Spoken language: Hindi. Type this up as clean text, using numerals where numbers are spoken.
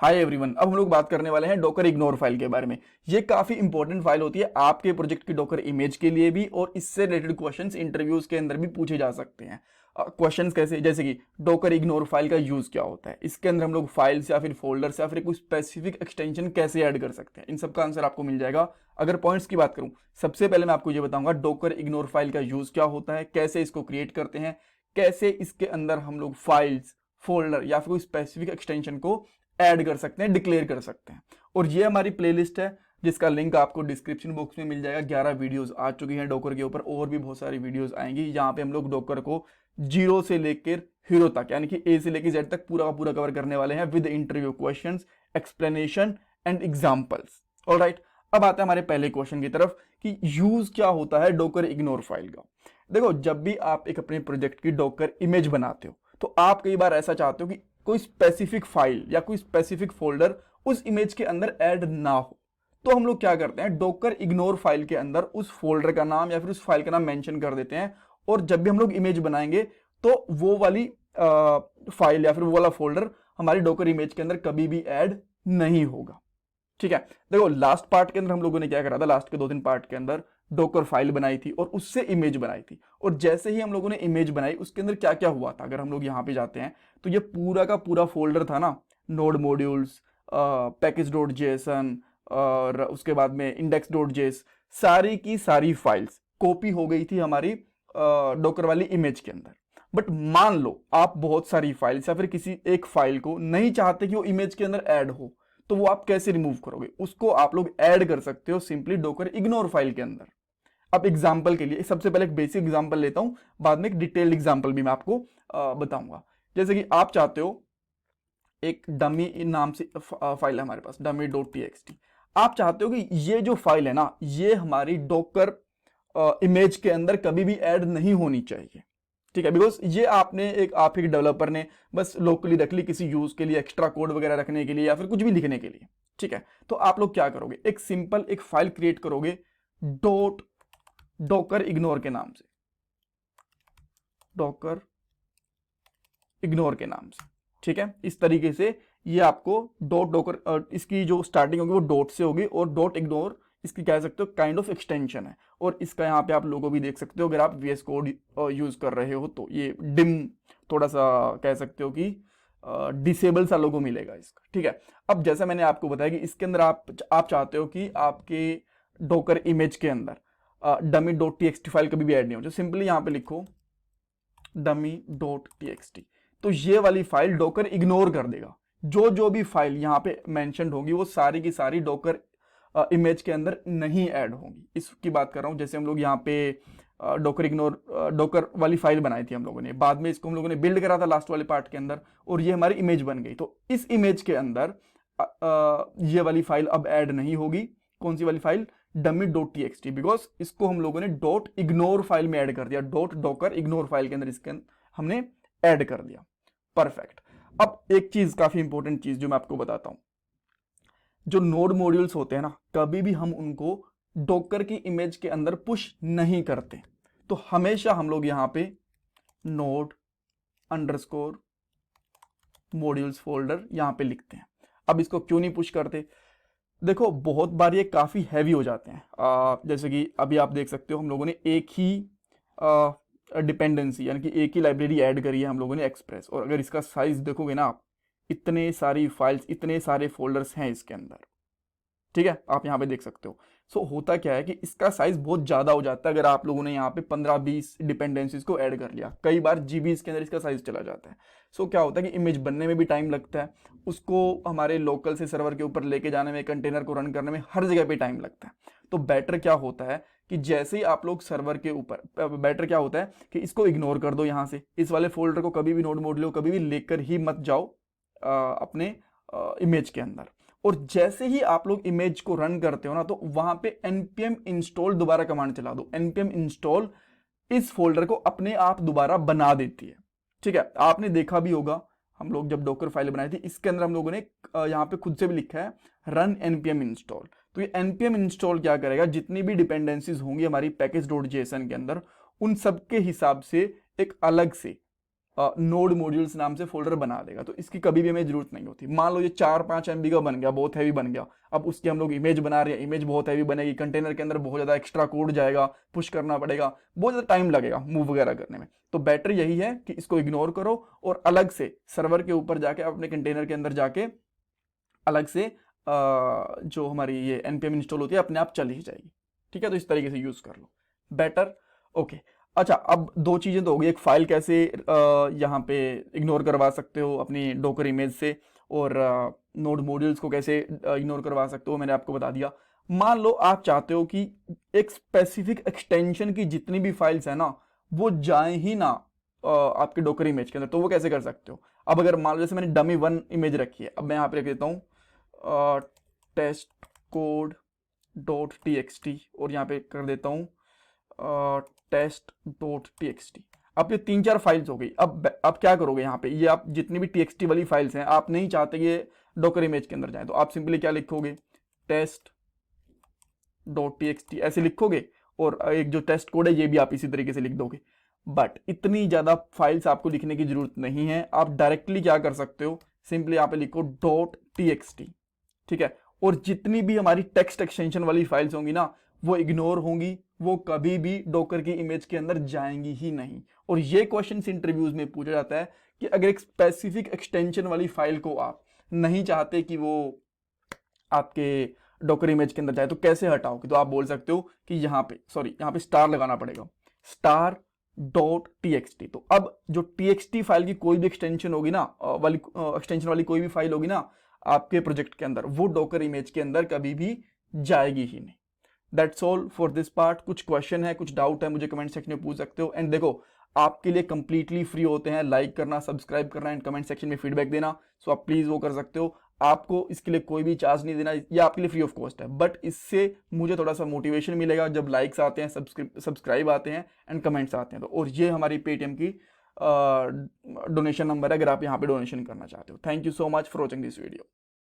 हाय एवरीवन, अब हम लोग बात करने वाले हैं डॉकर इग्नोर फाइल के बारे में। ये काफी इंपॉर्टेंट फाइल होती है आपके प्रोजेक्ट की डॉकर इमेज के लिए भी, और इससे रिलेटेड क्वेश्चंस इंटरव्यूज के अंदर भी पूछे जा सकते हैं। क्वेश्चंस कैसे, जैसे कि डॉकर इग्नोर फाइल का यूज क्या होता है, इसके अंदर हम लोग फाइल्स या फिर फोल्डर्स या फिर कोई स्पेसिफिक एक्सटेंशन कैसे ऐड कर सकते हैं, इन सब का आंसर आपको मिल जाएगा। अगर पॉइंट्स की बात करूं, सबसे पहले मैं आपको ये बताऊंगा डॉकर इग्नोर फाइल का यूज क्या होता है, कैसे इसको क्रिएट करते हैं, कैसे इसके अंदर हम लोग फाइल्स, फोल्डर या फिर कोई स्पेसिफिक एक्सटेंशन को ऐड कर सकते हैं, डिक्लेयर कर सकते हैं। और ये हमारी प्लेलिस्ट है जिसका लिंक आपको डिस्क्रिप्शन बॉक्स में मिल जाएगा। 11 वीडियोस आ चुकी हैं डॉकर के ऊपर, और भी बहुत सारी वीडियोस आएंगी जहां पे हम लोग डॉकर को जीरो से लेकर हीरो तक, यानी कि ए से लेकर जेड तक पूरा का पूरा कवर करने वाले हैं with interview questions, explanation and examples. Alright, अब आते हैं हमारे पहले क्वेश्चन की तरफ कि यूज क्या होता है डॉकर इग्नोर फाइल का। देखो, जब भी आप एक अपने प्रोजेक्ट की डॉकर इमेज बनाते हो तो आप कई बार ऐसा चाहते हो कि कोई स्पेसिफिक फाइल या कोई स्पेसिफिक फोल्डर उस इमेज के अंदर ऐड ना हो, तो हम लोग क्या करते हैं, डॉकर इग्नोर फाइल के अंदर उस फोल्डर का नाम या फिर उस फाइल का नाम मेंशन कर देते हैं। और जब भी हम लोग इमेज बनाएंगे तो वो वाली फाइल या फिर वो वाला फोल्डर हमारी डॉकर इमेज के अंदर कभी भी ऐड नहीं होगा। ठीक है, देखो लास्ट पार्ट के अंदर हम लोगों ने क्या करा था, लास्ट के 2-3 पार्ट के अंदर डॉकर फाइल बनाई थी और उससे इमेज बनाई थी। और जैसे ही हम लोगों ने इमेज बनाई, उसके अंदर क्या क्या हुआ था, अगर हम लोग यहाँ पे जाते हैं तो ये पूरा का पूरा फोल्डर था ना, node modules, package dot JSON और उसके बाद में इंडेक्स डॉट जेस, सारी की सारी फाइल्स कॉपी हो गई थी हमारी डॉकर वाली इमेज के अंदर। बट मान लो आप बहुत सारी फाइल्स या फिर किसी एक फाइल को नहीं चाहते कि वो इमेज के अंदर ऐड हो, तो वो आप कैसे रिमूव करोगे, उसको आप लोग ऐड कर सकते हो सिंपली डॉकर इग्नोर फाइल के अंदर। अब एग्जांपल के लिए सबसे पहले एक बेसिक एग्जांपल लेता हूं, बाद में एक डिटेल्ड एग्जांपल भी मैं आपको बताऊंगा। जैसे कि आप चाहते हो, एक डमी नाम से फाइल है हमारे पास, डमी डॉट टीएक्सटी। आप चाहते हो कि ये जो फाइल है ना, ये हमारी डॉकर इमेज के अंदर कभी भी ऐड नहीं होनी चाहिए। ठीक है, बिकॉज ये आपने आप एक डेवलपर ने बस लोकली रख ली किसी यूज के लिए, एक्स्ट्रा कोड वगैरह रखने के लिए या फिर कुछ भी लिखने के लिए। ठीक है, तो आप लोग क्या करोगे, एक सिंपल एक फाइल क्रिएट करोगे डॉट डॉकर इग्नोर के नाम से, डॉकर इग्नोर के नाम से। ठीक है, इस तरीके से ये आपको डॉट डॉकर, इसकी जो स्टार्टिंग होगी वो डॉट से होगी, और डॉट इग्नोर इसकी कह सकते हो काइंड ऑफ एक्सटेंशन है। और इसका यहाँ पे आप लोगो भी देख सकते हो, अगर आप VS कोड यूज कर रहे हो तो ये डिम, थोड़ा सा कह सकते हो कि डिसेबल सा लोगो मिलेगा इसका। ठीक है, अब जैसा मैंने आपको बताया कि इसके अंदर आप चाहते हो कि आपके डॉकर इमेज के अंदर डमी डॉट टीएक्सटी फाइल कभी भी ऐड नहीं हो, जो सिंपली यहाँ पे लिखो डमी डॉट टीएक्सटी, तो ये वाली फाइल डॉकर इग्नोर कर देगा। जो जो भी फाइल यहाँ पे मेंशन होगी वो सारी की सारी डॉकर इमेज के अंदर नहीं ऐड होंगी। इसकी बात कर रहा हूँ, जैसे हम लोग यहाँ पे डॉकर इग्नोर डॉकर वाली फाइल बनाई थी हम लोगों ने, बाद में इसको हम लोगों ने बिल्ड करा था लास्ट वाले पार्ट के अंदर, और ये हमारी इमेज बन गई। तो इस इमेज के अंदर ये वाली फाइल अब ऐड नहीं होगी। कौन सी वाली file, dummy dot TXT, because इसको हम लोगों ने डॉट इग्नोर फाइल में ऐड कर दिया, डॉट डॉकर इग्नोर फाइल के अंदर इसके हमने ऐड कर दिया। परफेक्ट। अब एक चीज, काफी इंपॉर्टेंट चीज जो मैं आपको बताता हूं, जो नोड मॉड्यूल्स होते हैं ना, कभी भी हम उनको डॉकर की इमेज के अंदर पुश नहीं करते। तो हमेशा हम लोग यहां पे नोड अंडरस्कोर मॉड्यूल्स फोल्डर यहां पे लिखते हैं। अब इसको क्यों नहीं पुश करते, देखो बहुत बार ये काफी हैवी हो जाते हैं। जैसे कि अभी आप देख सकते हो, हम लोगों ने एक ही डिपेंडेंसी यानी कि एक ही लाइब्रेरी ऐड करी है हम लोगों ने, एक्सप्रेस, और अगर इसका साइज देखोगे ना आप, इतने सारी फाइल्स, इतने सारे फोल्डर्स हैं इसके अंदर। ठीक है, आप यहाँ पे देख सकते हो। सो होता क्या है कि इसका साइज बहुत ज्यादा हो जाता है। अगर आप लोगों ने यहाँ पे 15-20 डिपेंडेंसीज को ऐड कर लिया, कई बार जीबीज के अंदर इसका साइज चला जाता है। सो क्या होता है कि इमेज बनने में भी टाइम लगता है, उसको हमारे लोकल से सर्वर के ऊपर लेके जाने में, कंटेनर को रन करने में, हर जगह पे टाइम लगता है। तो बेटर क्या होता है कि जैसे ही आप लोग सर्वर के ऊपर, बेटर क्या होता है कि इसको इग्नोर कर दो यहाँ से, इस वाले फोल्डर को कभी भी नोड मॉड्यूल कभी भी लेकर ही मत जाओ अपने इमेज के अंदर। और जैसे ही आप लोग इमेज को रन करते हो ना, तो वहां पे npm install दोबारा कमांड चला दो। npm install इस फोल्डर को अपने आप दोबारा बना देती है। ठीक है, आपने देखा भी होगा, हम लोग जब डॉकर फाइल बनाई थी, इसके अंदर हम लोगों ने यहाँ पे खुद से भी लिखा है रन npm install। तो ये npm install क्या करेगा, जितनी भी डिपेंडेंसीज होंगी हमारी पैकेज डॉट जेसन के अंदर, उन सब के हिसाब से एक अलग से नोड मॉड्यूल्स नाम से फोल्डर बना देगा, तो इसकी कभी भी हमें जरूरत नहीं होती। मान लो ये 4-5 MB का बन गया, बहुत हैवी बन गया, अब उसकी हम लोग इमेज बना रहे हैं, इमेज बहुत हैवी बनेगी, कंटेनर के अंदर बहुत ज़्यादा एक्स्ट्रा कोड जाएगा, पुश करना पड़ेगा, बहुत ज़्यादा टाइम लगेगा मूव वगैरह करने में। तो बेटर यही है कि इसको इग्नोर करो और अलग से सर्वर के ऊपर जाके अपने कंटेनर के अंदर जाके अलग से जो हमारी ये npm इंस्टॉल होती है अपने आप चली जाएगी। ठीक है, तो इस तरीके से यूज़ कर लो, बेटर। ओके, अच्छा, अब दो चीज़ें तो हो गई, एक फाइल कैसे यहाँ पे इग्नोर करवा सकते हो अपनी डोकर इमेज से, और नोड मॉड्यूल्स को कैसे इग्नोर करवा सकते हो मैंने आपको बता दिया। मान लो आप चाहते हो कि एक स्पेसिफिक एक्सटेंशन की जितनी भी फाइल्स है ना वो जाए ही ना आपके डोकर इमेज के अंदर, तो वो कैसे कर सकते हो। अब अगर मान लो जैसे मैंने डमी 1 इमेज रखी है, अब मैं यहाँ पे रख देता हूँ टेस्ट कोड .txt और यहाँ पे कर देता हूँ test.txt। अब ये 3-4 फाइल्स हो गई। अब क्या करोगे यहाँ पे, ये आप जितनी भी txt वाली फाइल्स हैं आप नहीं चाहते ये डॉकर इमेज के अंदर जाए, तो आप सिंपली क्या लिखोगे, test.txt ऐसे लिखोगे, और एक जो टेस्ट कोड है ये भी आप इसी तरीके से लिख दोगे। बट इतनी ज़्यादा फाइल्स आपको लिखने की जरूरत नहीं है, आप डायरेक्टली क्या कर सकते हो, सिंपली यहाँ पे लिखो .txt। ठीक है, और जितनी भी हमारी टेक्स्ट एक्सटेंशन वाली फाइल्स होंगी ना वो इग्नोर होंगी, वो कभी भी डोकर की इमेज के अंदर जाएंगी ही नहीं। और ये क्वेश्चन इंटरव्यूज में पूछा जाता है कि अगर एक स्पेसिफिक एक्सटेंशन वाली फाइल को आप नहीं चाहते कि वो आपके डोकर इमेज के अंदर जाए तो कैसे हटाओगे, तो आप बोल सकते हो कि यहाँ पे स्टार लगाना पड़ेगा, star.txt। तो अब जो txt फाइल की कोई भी एक्सटेंशन होगी ना एक्सटेंशन वाली कोई भी फाइल होगी ना आपके प्रोजेक्ट के अंदर, वो डोकर इमेज के अंदर कभी भी जाएगी ही नहीं। That's all for this part. कुछ क्वेश्चन है, कुछ डाउट है, मुझे कमेंट सेक्शन में पूछ सकते हो। एंड देखो, आपके लिए कंप्लीटली फ्री होते हैं लाइक करना, सब्सक्राइब करना एंड कमेंट सेक्शन में फीडबैक देना। सो आप प्लीज वो कर सकते हो, आपको इसके लिए कोई भी चार्ज नहीं देना, ये आपके लिए फ्री ऑफ कॉस्ट है। बट इससे मुझे थोड़ा सा मोटिवेशन मिलेगा जब लाइक्स आते हैं, सब्सक्राइब आते हैं एंड कमेंट्स आते हैं। तो और ये हमारी पेटीएम की डोनेशन नंबर है अगर आप यहाँ पे डोनेशन करना चाहते हो। Thank you so much for watching this video.